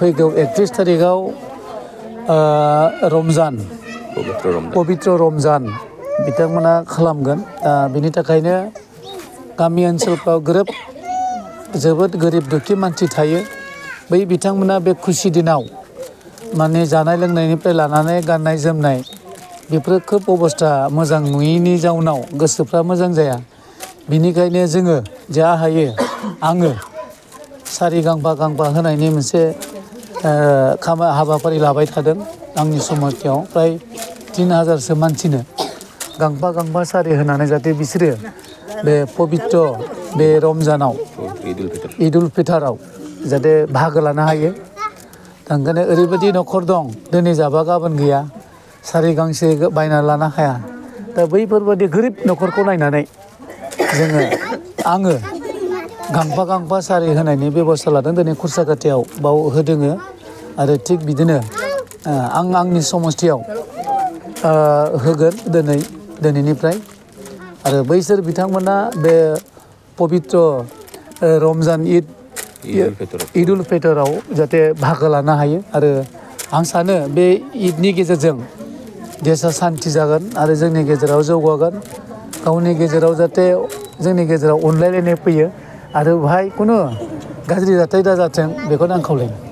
फैगौ 31 थारिखआव रमजान पबित्र रमजान बिथांमोना खालामगोन। बिनि थाखायनो गामि ओनसोलफ्राव जोबोद गोरिब दुखी मानसि थायो। बै बिथांमोना बे खुसि दिनाव माने जानाय लोंनायनिफ्राय लानानै गाननाय जोमनाय बेफोर खोब अबस्था मोजां नुयैनि जाउनाव गोसोफ्रा मोजां जाया। बिनिखायनो जोङो जा हायो आङो सारि गांफा होनायनि मोनसे हाबाफारि लाबाय थादों। आंनि समस्थियाव प्राय 3000सो मानसिनो गांफा सारि होनानै जाहाथे बिसोरो बे पबित्र बे रमजानाव ईद उल फितराव जाहाथे बाहागो लानो हायो। ओंखायनो ओरैबायदि न'खर दं दिनै जाबा गाबोन गैया, सारि गांसे बायना लानो हाया। दा बैफोरबायदि गोरिब न'खरखौ नायनानै आङो गांफा सारि होनायनि बेबस्था लादों। दिनै खुरसाकाटियाव बाव होदोङो आरो थिग बिदिनो आं आंनि समस्थियाव होगोन दिनैनिफ्राय। आरो बैसोर बिथांमोना बे पबित्र रमजान ईद उल फितराव जाहाथे बाहागो लानो हायो। आरो आं सानो बे ईदनि गेजेरजों देशा सान्ति जागोन आरो जोंनि गेजेराव जौगागोन। गावनि गेजेराव जाहाथे जोंनि गेजेराव अनलायलायनाय फैयो आरो बेवहाय खुनु गाज्रि जाथाय दाजाथों बेखौनो आं खावलायो।